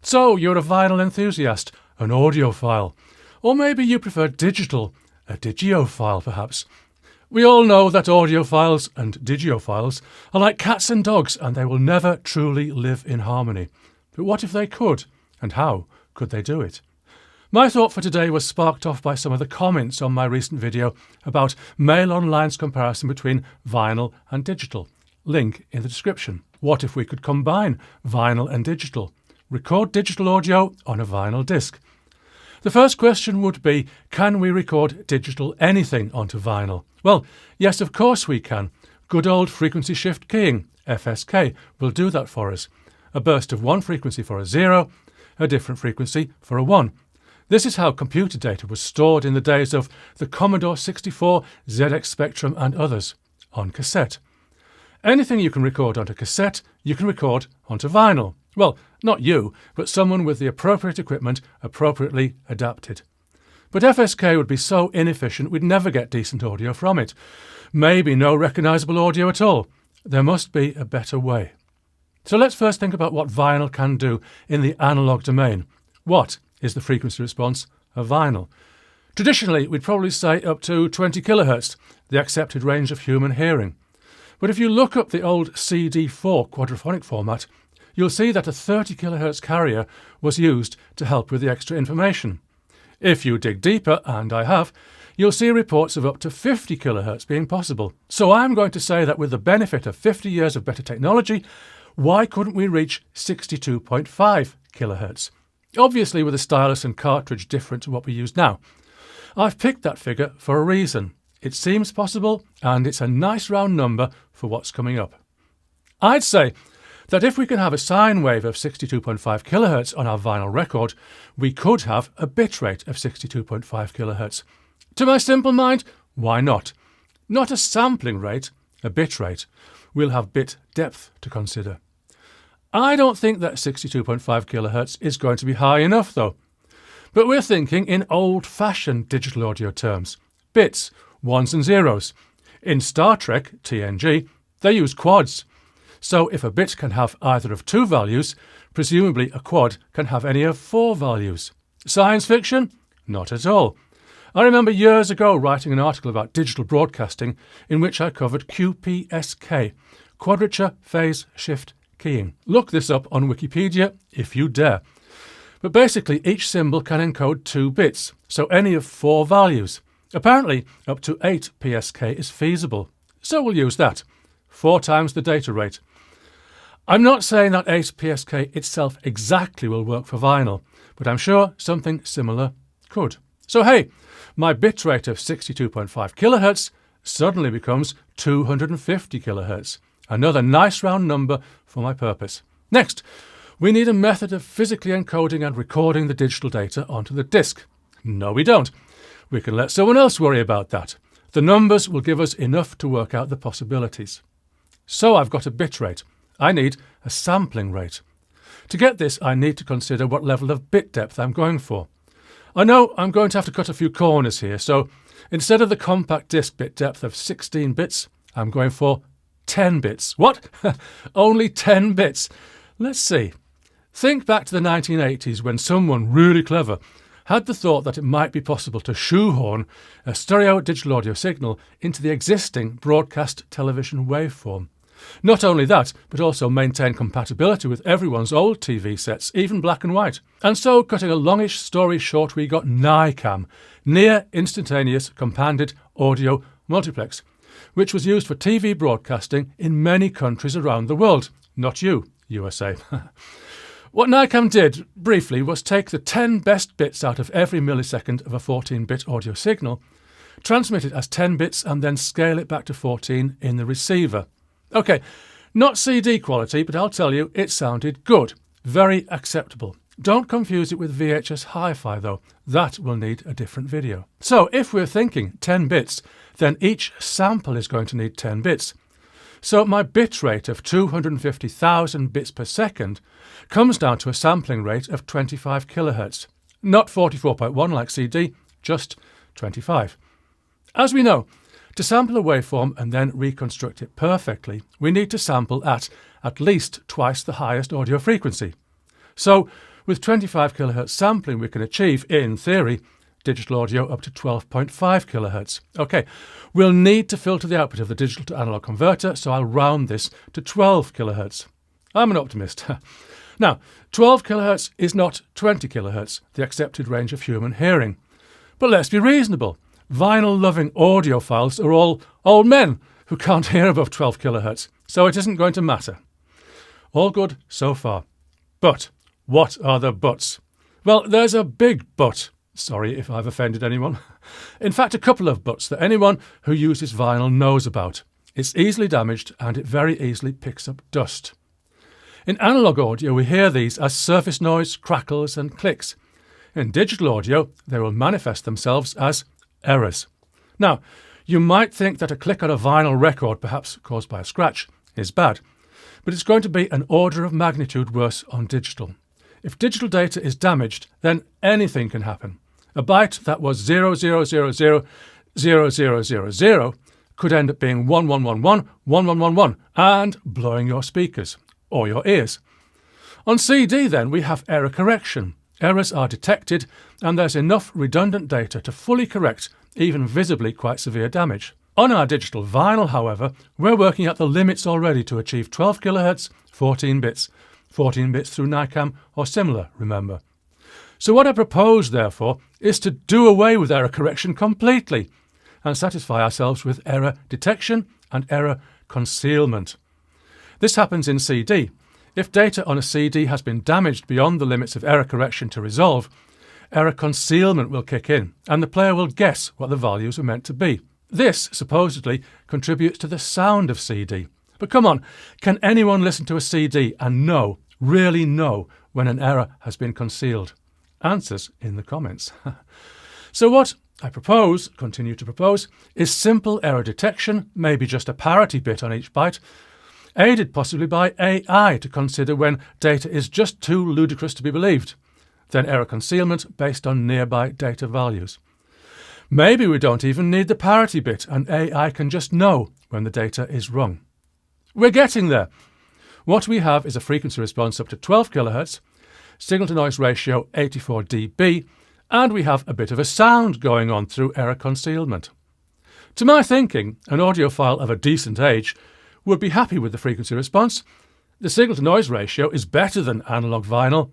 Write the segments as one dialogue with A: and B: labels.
A: So you're a vinyl enthusiast, an audiophile. Or maybe you prefer digital, a digiophile perhaps. We all know that audiophiles and digiophiles are like cats and dogs, and they will never truly live in harmony. But what if they could? And how could they do it? My thought for today was sparked off by some of the comments on my recent video about Mail Online's comparison between vinyl and digital. Link in the description. What if we could combine vinyl and digital? Record digital audio on a vinyl disc. The first question would be, can we record digital anything onto vinyl? Well, yes, of course we can. Good old frequency shift keying, FSK, will do that for us. A burst of one frequency for a 0, a different frequency for a 1. This is how computer data was stored in the days of the Commodore 64, ZX Spectrum and others, on cassette. Anything you can record onto cassette, you can record onto vinyl. Well, not you, but someone with the appropriate equipment appropriately adapted. But FSK would be so inefficient we'd never get decent audio from it. Maybe no recognisable audio at all. There must be a better way. So let's first think about what vinyl can do in the analogue domain. What is the frequency response of vinyl? Traditionally, we'd probably say up to 20 kHz, the accepted range of human hearing. But if you look up the old CD4 quadraphonic format, you'll see that a 30 kHz carrier was used to help with the extra information. If you dig deeper, and I have, you'll see reports of up to 50 kHz being possible. So I'm going to say that with the benefit of 50 years of better technology, why couldn't we reach 62.5 kHz? Obviously with a stylus and cartridge different to what we use now. I've picked that figure for a reason. It seems possible, and it's a nice round number for what's coming up. I'd say that if we can have a sine wave of 62.5 kHz on our vinyl record, we could have a bit rate of 62.5 kHz. To my simple mind, why not? Not a sampling rate, a bit rate. We'll have bit depth to consider. I don't think that 62.5 kHz is going to be high enough though. But we're thinking in old-fashioned digital audio terms. Bits, ones and zeros. In Star Trek, TNG, they use quads. So if a bit can have either of 2 values, presumably a quad can have any of 4 values. Science fiction? Not at all. I remember years ago writing an article about digital broadcasting in which I covered QPSK, quadrature phase shift keying. Look this up on Wikipedia if you dare. But basically each symbol can encode 2 bits, so any of 4 values. Apparently up to 8 PSK is feasible, so we'll use that. 4 times the data rate. I'm not saying that 8 PSK itself exactly will work for vinyl, but I'm sure something similar could. So hey, my bit rate of 62.5 kHz suddenly becomes 250 kHz. Another nice round number for my purpose. Next, we need a method of physically encoding and recording the digital data onto the disk. No, we don't. We can let someone else worry about that. The numbers will give us enough to work out the possibilities. So I've got a bit rate. I need a sampling rate. To get this, I need to consider what level of bit depth I'm going for. I know I'm going to have to cut a few corners here, so instead of the compact disc bit depth of 16 bits, I'm going for 10 bits. What? Only 10 bits? Let's see. Think back to the 1980s when someone really clever had the thought that it might be possible to shoehorn a stereo digital audio signal into the existing broadcast television waveform. Not only that, but also maintain compatibility with everyone's old TV sets, even black and white. And so, cutting a longish story short, we got NICAM, Near Instantaneous Companded Audio Multiplex, which was used for TV broadcasting in many countries around the world. Not you, USA. What NICAM did, briefly, was take the 10 best bits out of every millisecond of a 14-bit audio signal, transmit it as 10 bits, and then scale it back to 14 in the receiver. OK, not CD quality, but I'll tell you, it sounded good. Very acceptable. Don't confuse it with VHS Hi-Fi, though. That will need a different video. So if we're thinking 10 bits, then each sample is going to need 10 bits. So my bit rate of 250,000 bits per second comes down to a sampling rate of 25 kHz. Not 44.1 like CD, just 25. As we know, to sample a waveform and then reconstruct it perfectly, we need to sample at least twice the highest audio frequency. So With 25 kHz sampling, we can achieve, in theory, digital audio up to 12.5 kHz. OK, we'll need to filter the output of the digital to analog converter, so I'll round this to 12 kHz. I'm an optimist. Now, 12 kHz is not 20 kHz, the accepted range of human hearing. But let's be reasonable. Vinyl-loving audiophiles are all old men who can't hear above 12 kHz, so it isn't going to matter. All good so far. But what are the buts? Well, there's a big but. Sorry if I've offended anyone. In fact, a couple of buts that anyone who uses vinyl knows about. It's easily damaged and it very easily picks up dust. In analog audio, we hear these as surface noise, crackles and clicks. In digital audio, they will manifest themselves as errors. Now, you might think that a click on a vinyl record, perhaps caused by a scratch, is bad, but it's going to be an order of magnitude worse on digital. If digital data is damaged, then anything can happen. A byte that was 00000000 could end up being 11111111 and blowing your speakers or your ears. On CD, then, we have error correction. Errors are detected, and there's enough redundant data to fully correct even visibly quite severe damage. On our digital vinyl, however, we're working at the limits already to achieve 12 kHz, 14 bits. 14 bits through NICAM or similar, remember. So what I propose, therefore, is to do away with error correction completely and satisfy ourselves with error detection and error concealment. This happens in CD. If data on a CD has been damaged beyond the limits of error correction to resolve, error concealment will kick in and the player will guess what the values were meant to be. This, supposedly, contributes to the sound of CD. But come on, can anyone listen to a CD and know, really know, when an error has been concealed? Answers in the comments. So what I continue to propose, is simple error detection, maybe just a parity bit on each byte, aided possibly by AI to consider when data is just too ludicrous to be believed, then error concealment based on nearby data values. Maybe we don't even need the parity bit and AI can just know when the data is wrong. We're getting there. What we have is a frequency response up to 12 kHz, signal-to-noise ratio 84 dB, and we have a bit of a sound going on through error concealment. To my thinking, an audiophile of a decent age would be happy with the frequency response. The signal-to-noise ratio is better than analog vinyl,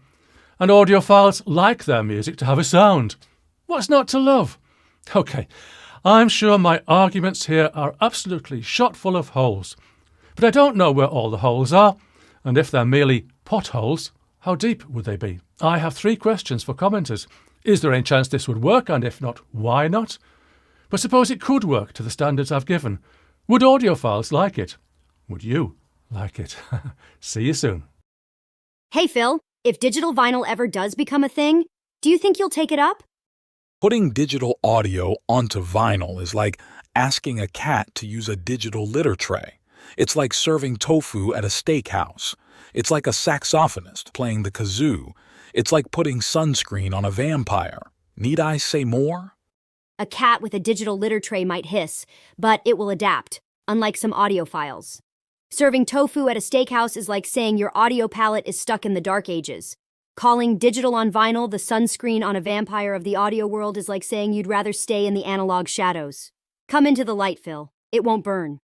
A: and audiophiles like their music to have a sound. What's not to love? OK, I'm sure my arguments here are absolutely shot full of holes, but I don't know where all the holes are, and if they're merely potholes, how deep would they be? I have 3 questions for commenters. Is there any chance this would work, and if not, why not? But suppose it could work to the standards I've given. Would audiophiles like it? Would you like it? See you soon.
B: Hey Phil, if digital vinyl ever does become a thing, do you think you'll take it up?
C: Putting digital audio onto vinyl is like asking a cat to use a digital litter tray. It's like serving tofu at a steakhouse. It's like a saxophonist playing the kazoo. It's like putting sunscreen on a vampire. Need I say more?
B: A cat with a digital litter tray might hiss, but it will adapt, unlike some audiophiles. Serving tofu at a steakhouse is like saying your audio palette is stuck in the dark ages. Calling digital on vinyl the sunscreen on a vampire of the audio world is like saying you'd rather stay in the analog shadows. Come into the light, Phil. It won't burn.